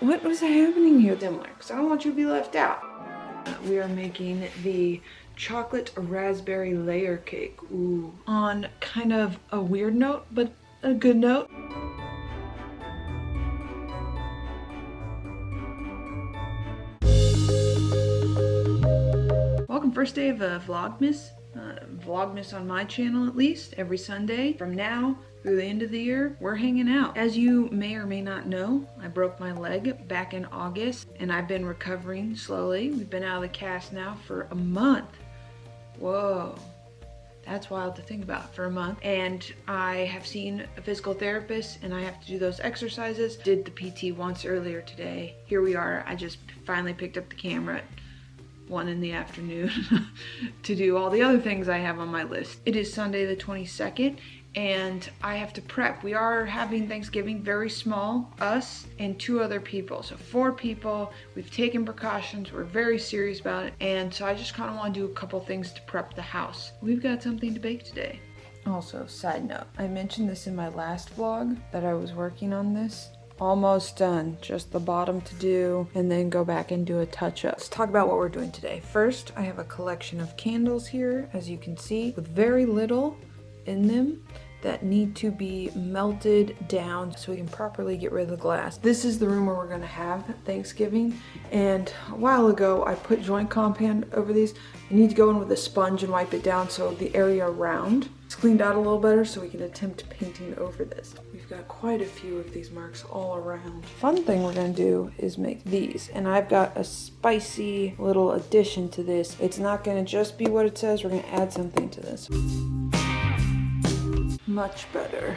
What was happening here, Dimler? Because I don't want you to be left out. We are making the chocolate raspberry layer cake. Ooh. On kind of a weird note, but a good note. Welcome, first day of Vlogmas. Vlogmas on my channel at least, every Sunday. From now through the end of the year, we're hanging out. As you may or may not know, I broke my leg back in August and I've been recovering slowly. We've been out of the cast now for a month. Whoa. That's wild to think about, for a month. And I have seen a physical therapist and I have to do those exercises. Did the PT once earlier today. Here we are. I just finally picked up the camera at 1 in the afternoon to do all the other things I have on my list. It is Sunday the 22nd and I have to prep. We are having Thanksgiving, very small, us and 2 other people. So 4 people, we've taken precautions, we're very serious about it. And so I just kind of want to do a couple things to prep the house. We've got something to bake today. Also, side note, I mentioned this in my last vlog that I was working on this. Almost done, just the bottom to do, and then go back and do a touch-up. Let's talk about what we're doing today. First, I have a collection of candles here, as you can see, with very little in them that need to be melted down so we can properly get rid of the glass. This is the room where we're gonna have Thanksgiving, and a while ago I put joint compound over these. I need to go in with a sponge and wipe it down so the area around is cleaned out a little better so we can attempt painting over this. We've got quite a few of these marks all around. Fun thing we're gonna do is make these, and I've got a spicy little addition to this. It's not gonna just be what it says, we're gonna add something to this. Much better.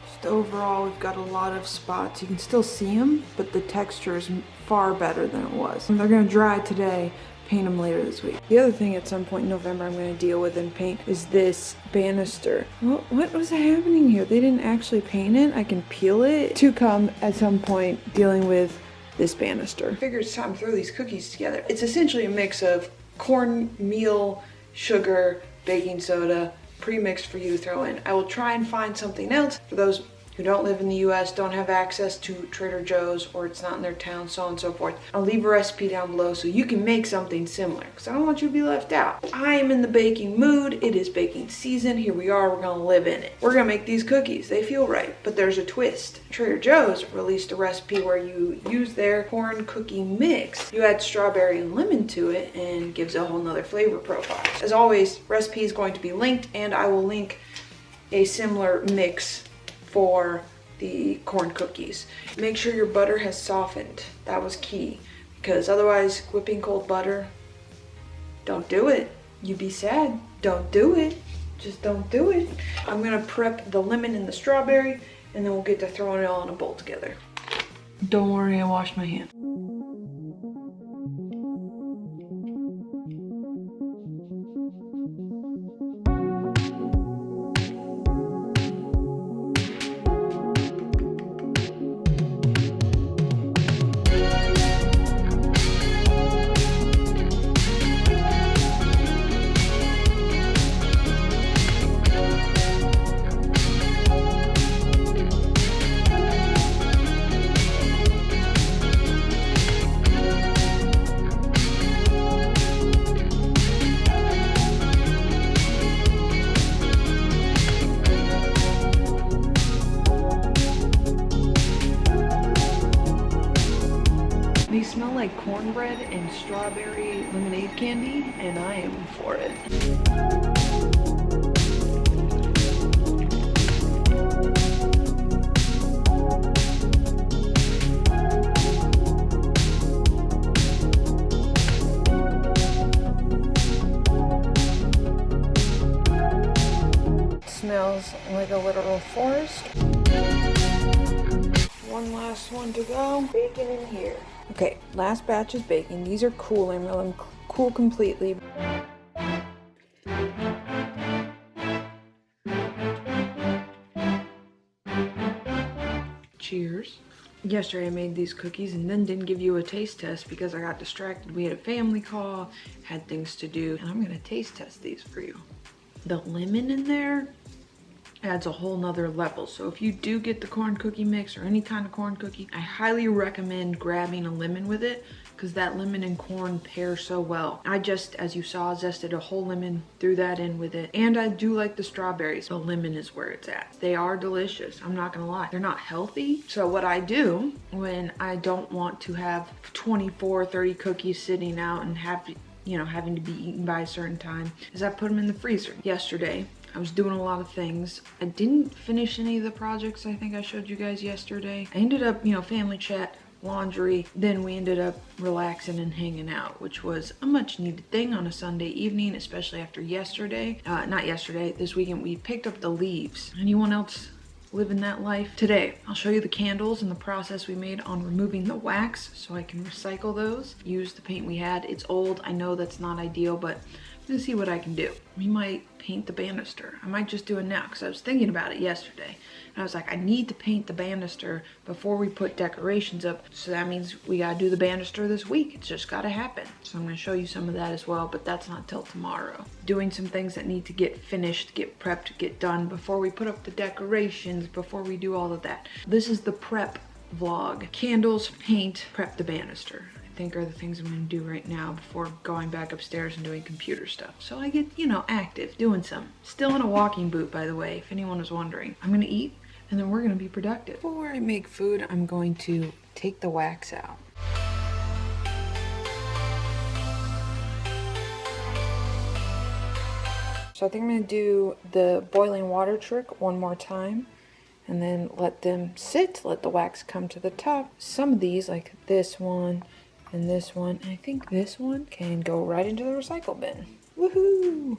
Just overall, we've got a lot of spots. You can still see them, but the texture is far better than it was. And they're gonna dry today, paint them later this week. The other thing at some point in November I'm gonna deal with and paint is this banister. What was happening here? They didn't actually paint it. I can peel it to come at some point dealing with this banister. I figure it's time to throw these cookies together. It's essentially a mix of cornmeal, sugar, baking soda, pre-mixed for you to throw in. I will try and find something else for those who don't live in the US, don't have access to Trader Joe's, or it's not in their town, so on and so forth. I'll leave a recipe down below so you can make something similar, because I don't want you to be left out. I am in the baking mood. It is baking season. Here we are. We're gonna live in it. We're gonna make these cookies. They feel right, but there's a twist. Trader Joe's released a recipe where you use their corn cookie mix. You add strawberry and lemon to it and gives a whole nother flavor profile. As always, recipe is going to be linked, and I will link a similar mix for the corn cookies. Make sure your butter has softened. That was key, because otherwise whipping cold butter, don't do it. You'd be sad. Don't do it. Just don't do it. I'm gonna prep the lemon and the strawberry, and then we'll get to throwing it all in a bowl together. Don't worry, I washed my hands. These smell like cornbread and strawberry lemonade candy, and I am for it. Smells like a literal forest. One last one to go. Bacon in here. Okay, last batch is baking. These are cooling. Let them cool completely. Cheers. Yesterday I made these cookies and then didn't give you a taste test because I got distracted. We had a family call, had things to do, and I'm gonna taste test these for you. The lemon in there adds a whole nother level. So if you do get the corn cookie mix or any kind of corn cookie, I highly recommend grabbing a lemon with it, because that lemon and corn pair so well. I just, as you saw, zested a whole lemon, threw that in with it. And I do like the strawberries. The lemon is where it's at. They are delicious, I'm not gonna lie. They're not healthy. So what I do when I don't want to have 24, 30 cookies sitting out and having to be eaten by a certain time, is I put them in the freezer. Yesterday, I was doing a lot of things. I didn't finish any of the projects I think I showed you guys yesterday. I ended up, family chat, laundry, then we ended up relaxing and hanging out, which was a much needed thing on a Sunday evening, especially after yesterday. Not yesterday, this weekend we picked up the leaves. Anyone else living that life? Today, I'll show you the candles and the process we made on removing the wax so I can recycle those. Use the paint we had. It's old, I know that's not ideal, but I'm gonna see what I can do. We might paint the banister. I might just do it now because I was thinking about it yesterday. And I was like, I need to paint the banister before we put decorations up. So that means we gotta do the banister this week. It's just gotta happen. So I'm gonna show you some of that as well, but that's not till tomorrow. Doing some things that need to get finished, get prepped, get done before we put up the decorations, before we do all of that. This is the prep vlog. Candles, paint, prep the banister. I think are the things I'm gonna do right now before going back upstairs and doing computer stuff. So I get, active, doing some. Still in a walking boot, by the way, if anyone was wondering. I'm gonna eat and then we're gonna be productive. Before I make food, I'm going to take the wax out. So I think I'm gonna do the boiling water trick one more time and then let them sit, let the wax come to the top. Some of these, like this one, and this one, and I think this one can go right into the recycle bin. Woohoo!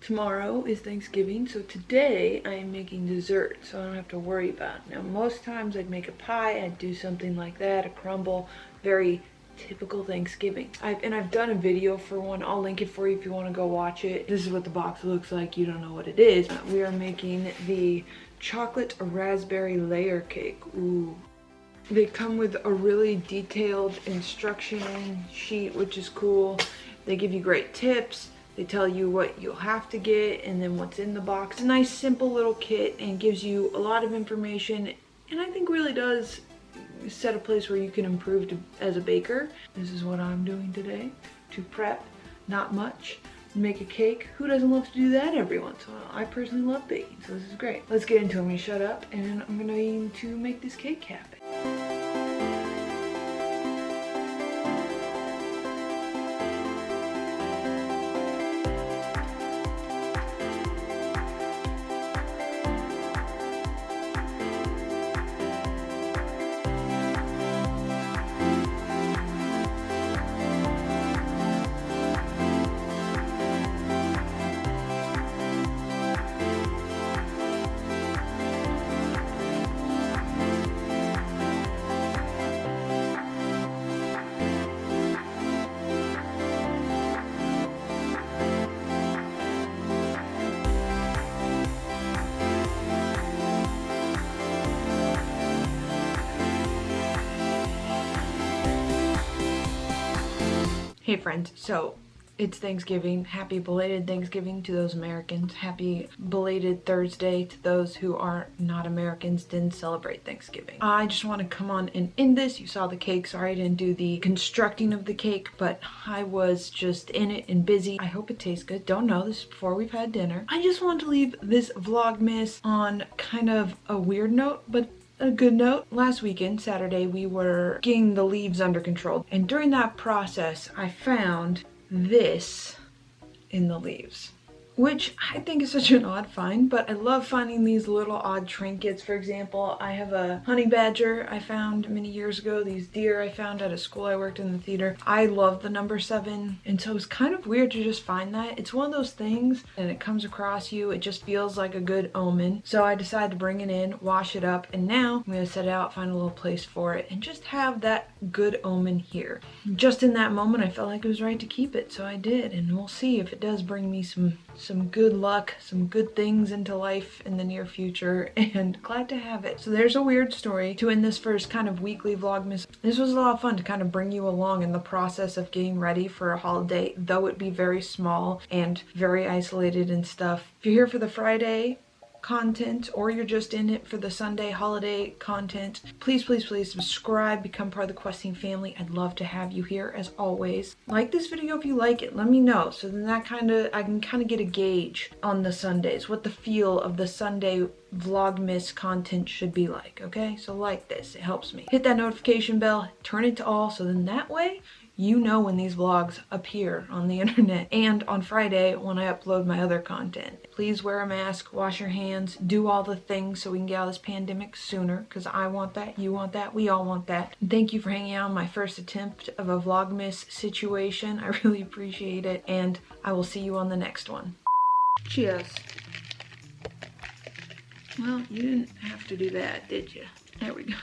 Tomorrow is Thanksgiving, so today I am making dessert, so I don't have to worry about it. Now, most times I'd make a pie, I'd do something like that, a crumble, very typical Thanksgiving. I've done a video for one. I'll link it for you if you want to go watch it. This is what the box looks like. You don't know what it is. We are making the chocolate raspberry layer cake. Ooh. They come with a really detailed instruction sheet, which is cool. They give you great tips. They tell you what you'll have to get and then what's in the box. It's a nice simple little kit and gives you a lot of information, and I think really does set a place where you can improve as a baker. This is what I'm doing today to prep. Not much. Make a cake. Who doesn't love to do that every once in a while? I personally love baking, so this is great. Let's get into it. I'm gonna shut up and I'm gonna aim to make this cake happen. Hey friends, so it's Thanksgiving. Happy belated Thanksgiving to those Americans. Happy belated Thursday to those who are not Americans, didn't celebrate Thanksgiving. I just want to come on and end this. You saw the cake. Sorry I didn't do the constructing of the cake, but I was just in it and busy. I hope it tastes good. Don't know. This is before we've had dinner. I just want to leave this Vlogmas on kind of a weird note, but a good note. Last weekend, Saturday, we were getting the leaves under control. And during that process, I found this in the leaves, which I think is such an odd find, but I love finding these little odd trinkets. For example, I have a honey badger I found many years ago, these deer I found at a school I worked in the theater. I love the number 7, and so it's kind of weird to just find that. It's one of those things, and it comes across you, it just feels like a good omen. So I decided to bring it in, wash it up, and now I'm gonna set it out, find a little place for it, and just have that good omen here. Just in that moment, I felt like it was right to keep it, so I did, and we'll see if it does bring me some good luck, some good things into life in the near future, and glad to have it. So there's a weird story to end this first kind of weekly Vlogmas. This was a lot of fun to kind of bring you along in the process of getting ready for a holiday, though it be very small and very isolated and stuff. If you're here for the Friday content, or you're just in it for the Sunday holiday content, please subscribe, become part of the questing family. I'd love to have you here as always. Like this video if you like it, let me know, so then I can kind of get a gauge on the Sundays, what the feel of the Sunday Vlogmas content should be like. Okay, so like this, it helps me. Hit that notification bell, turn it to all, so then that way you know when these vlogs appear on the internet, and on Friday when I upload my other content. Please wear a mask, wash your hands, do all the things so we can get out of this pandemic sooner, because I want that, you want that, we all want that. And thank you for hanging out on my first attempt of a Vlogmas situation. I really appreciate it, and I will see you on the next one. Cheers. Well, you didn't have to do that, did you? There we go.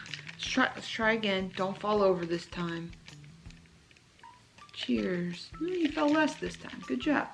Let's try again. Don't fall over this time. Cheers. You fell less this time. Good job.